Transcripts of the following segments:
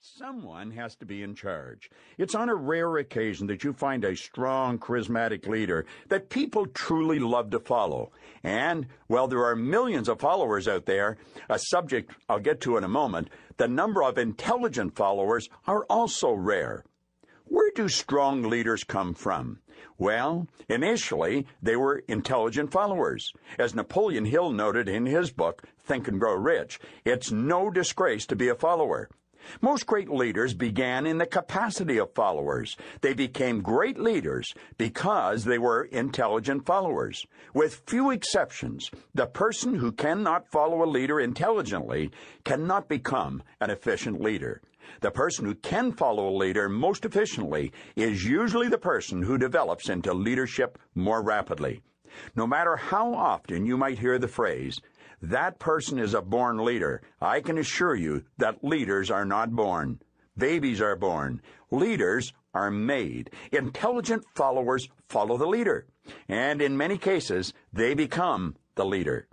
Someone has to be in charge. It's on a rare occasion that you find a strong, charismatic leader that people truly love to follow. And, while there are millions of followers out there, a subject I'll get to in a moment, the number of intelligent followers are also rare. Where do strong leaders come from? Well, initially, they were intelligent followers. As Napoleon Hill noted in his book, Think and Grow Rich, it's no disgrace to be a follower. Most great leaders began in the capacity of followers. They became great leaders because they were intelligent followers. With few exceptions, the person who cannot follow a leader intelligently cannot become an efficient leader. The person who can follow a leader most efficiently is usually the person who develops into leadership more rapidly. No matter how often you might hear the phrase, "That person is a born leader," I can assure you that leaders are not born. Babies are born. Leaders are made. Intelligent followers follow the leader. And in many cases, they become the leader.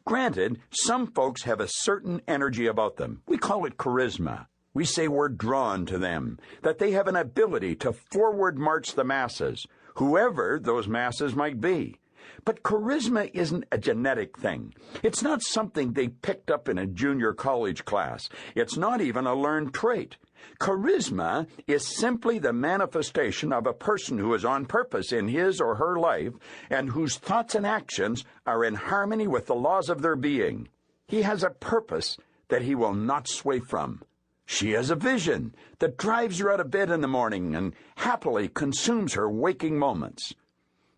Granted, some folks have a certain energy about them. We call it charisma. We say we're drawn to them, that they have an ability to forward march the masses, whoever those masses might be. But charisma isn't a genetic thing. It's not something they picked up in a junior college class. It's not even a learned trait. Charisma is simply the manifestation of a person who is on purpose in his or her life and whose thoughts and actions are in harmony with the laws of their being. He has a purpose that he will not sway from. She has a vision that drives her out of bed in the morning and happily consumes her waking moments.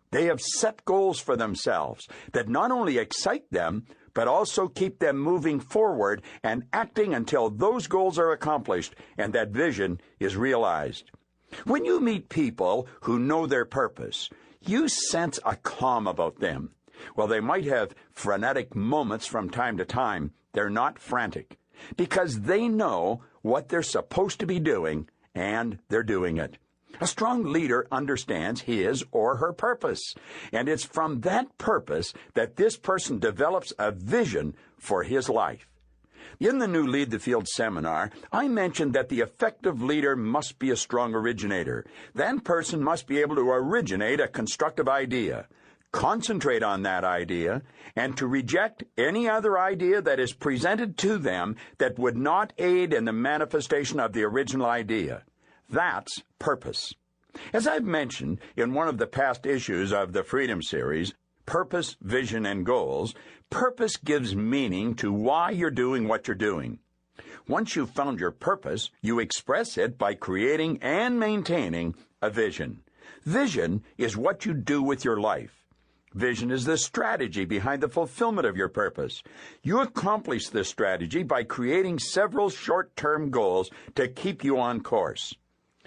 They have set goals for themselves that not only excite them, but also keep them moving forward and acting until those goals are accomplished and that vision is realized. When you meet people who know their purpose, you sense a calm about them. While they might have frenetic moments from time to time, they're not frantic, because they know what they're supposed to be doing, and they're doing it. A strong leader understands his or her purpose, and it's from that purpose that this person develops a vision for his life. In the new Lead the Field seminar, I mentioned that the effective leader must be a strong originator. That person must be able to originate a constructive idea, concentrate on that idea, and to reject any other idea that is presented to them that would not aid in the manifestation of the original idea. That's purpose. As I've mentioned in one of the past issues of the Freedom Series, Purpose, Vision, and Goals, purpose gives meaning to why you're doing what you're doing. Once you've found your purpose, you express it by creating and maintaining a vision. Vision is what you do with your life. Vision is the strategy behind the fulfillment of your purpose. You accomplish this strategy by creating several short-term goals to keep you on course.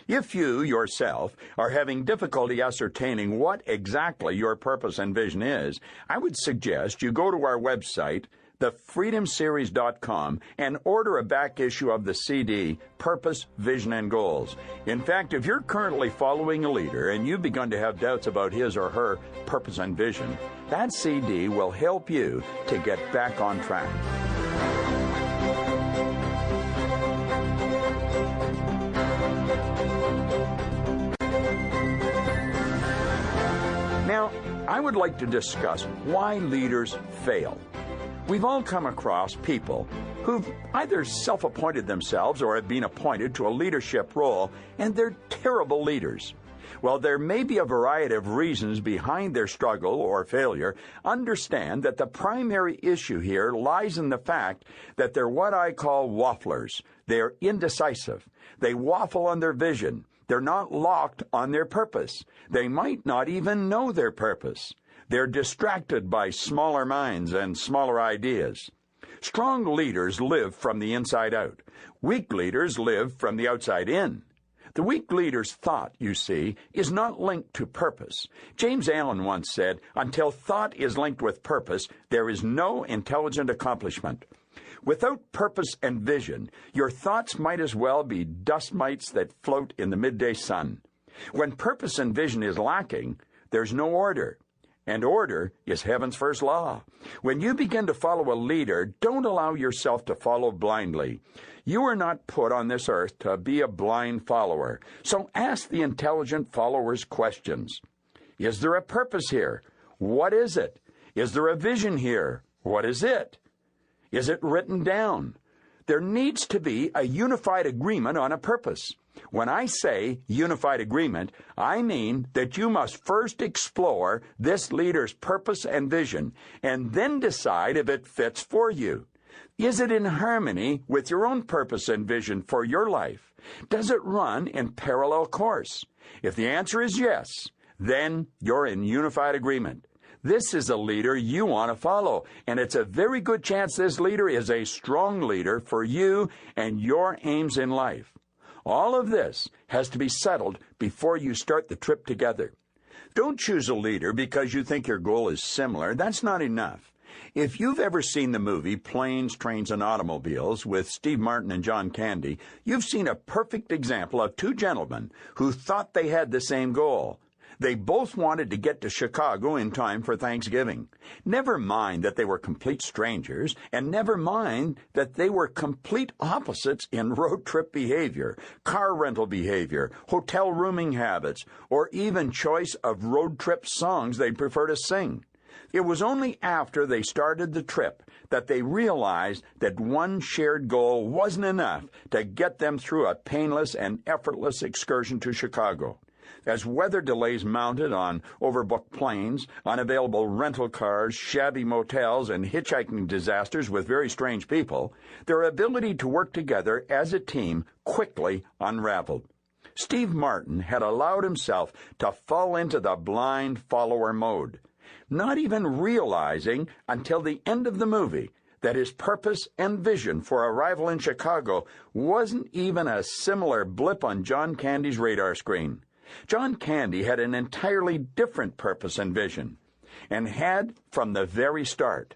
If you, yourself, are having difficulty ascertaining what exactly your purpose and vision is, I would suggest you go to our website, thefreedomseries.com, and order a back issue of the CD, Purpose, Vision, and Goals. In fact, if you're currently following a leader and you've begun to have doubts about his or her purpose and vision, that CD will help you to get back on track. Now, I would like to discuss why leaders fail. We've all come across people who've either self-appointed themselves or have been appointed to a leadership role, and they're terrible leaders. While there may be a variety of reasons behind their struggle or failure, understand that the primary issue here lies in the fact that they're what I call wafflers. They're indecisive. They waffle on their vision. They're not locked on their purpose. They might not even know their purpose. They're distracted by smaller minds and smaller ideas. Strong leaders live from the inside out. Weak leaders live from the outside in. The weak leader's thought, you see, is not linked to purpose. James Allen once said, "Until thought is linked with purpose, there is no intelligent accomplishment." Without purpose and vision, your thoughts might as well be dust mites that float in the midday sun. When purpose and vision is lacking, there's no order. And order is heaven's first law. When you begin to follow a leader, don't allow yourself to follow blindly. You are not put on this earth to be a blind follower. So ask the intelligent followers questions. Is there a purpose here? What is it? Is there a vision here? What is it? Is it written down? There needs to be a unified agreement on a purpose. When I say unified agreement, I mean that you must first explore this leader's purpose and vision, and then decide if it fits for you. Is it in harmony with your own purpose and vision for your life? Does it run in parallel course? If the answer is yes, then you're in unified agreement. This is a leader you want to follow, and it's a very good chance this leader is a strong leader for you and your aims in life. All of this has to be settled before you start the trip together. Don't choose a leader because you think your goal is similar. That's not enough. If you've ever seen the movie Planes, Trains, and Automobiles with Steve Martin and John Candy, you've seen a perfect example of two gentlemen who thought they had the same goal. They both wanted to get to Chicago in time for Thanksgiving. Never mind that they were complete strangers, and never mind that they were complete opposites in road trip behavior, car rental behavior, hotel rooming habits, or even choice of road trip songs they'd prefer to sing. It was only after they started the trip that they realized that one shared goal wasn't enough to get them through a painless and effortless excursion to Chicago. As weather delays mounted on overbooked planes, unavailable rental cars, shabby motels, and hitchhiking disasters with very strange people, their ability to work together as a team quickly unraveled. Steve Martin had allowed himself to fall into the blind follower mode, not even realizing until the end of the movie that his purpose and vision for arrival in Chicago wasn't even a similar blip on John Candy's radar screen. John Candy had an entirely different purpose and vision, and had from the very start.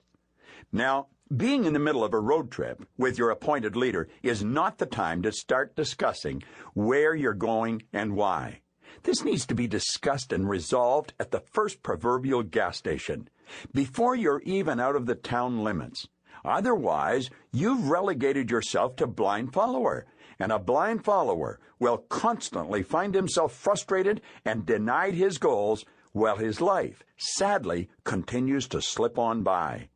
Now, being in the middle of a road trip with your appointed leader is not the time to start discussing where you're going and why. This needs to be discussed and resolved at the first proverbial gas station, before you're even out of the town limits. Otherwise, you've relegated yourself to blind follower, and a blind follower will constantly find himself frustrated and denied his goals while his life, sadly, continues to slip on by.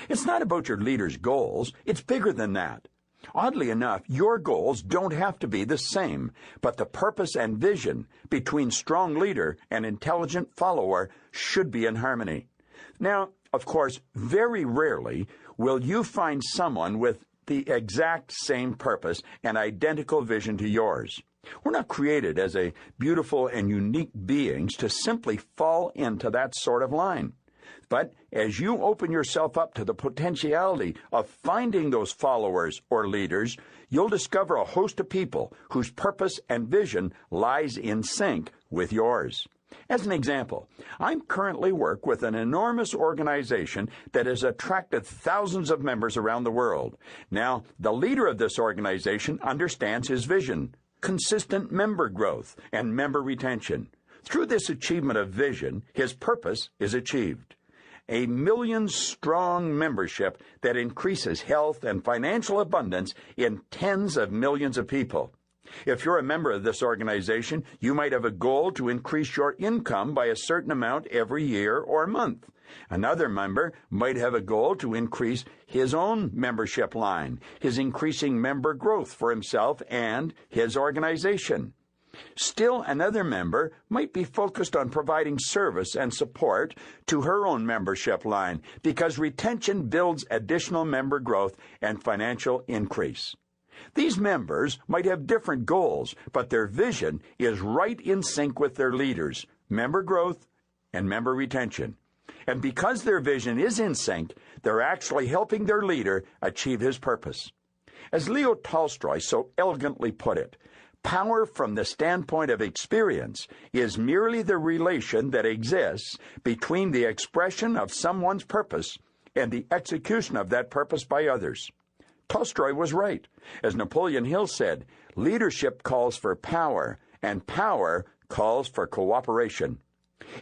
It's not about your leader's goals. It's bigger than that. Oddly enough, your goals don't have to be the same, but the purpose and vision between strong leader and intelligent follower should be in harmony. Now, of course, very rarely will you find someone with the exact same purpose and identical vision to yours. We're not created as a beautiful and unique beings to simply fall into that sort of line. But as you open yourself up to the potentiality of finding those followers or leaders, you'll discover a host of people whose purpose and vision lies in sync with yours. As an example, I currently work with an enormous organization that has attracted thousands of members around the world. Now, the leader of this organization understands his vision, consistent member growth, and member retention. Through this achievement of vision, his purpose is achieved. A million-strong membership that increases health and financial abundance in tens of millions of people. If you're a member of this organization, you might have a goal to increase your income by a certain amount every year or month. Another member might have a goal to increase his own membership line, his increasing member growth for himself and his organization. Still, another member might be focused on providing service and support to her own membership line because retention builds additional member growth and financial increase. These members might have different goals, but their vision is right in sync with their leaders, member growth and member retention. And because their vision is in sync, they're actually helping their leader achieve his purpose. As Leo Tolstoy so elegantly put it, power from the standpoint of experience is merely the relation that exists between the expression of someone's purpose and the execution of that purpose by others. Tolstoy was right. As Napoleon Hill said, leadership calls for power, and power calls for cooperation.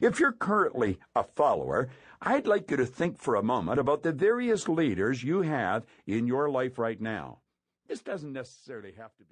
If you're currently a follower, I'd like you to think for a moment about the various leaders you have in your life right now. This doesn't necessarily have to be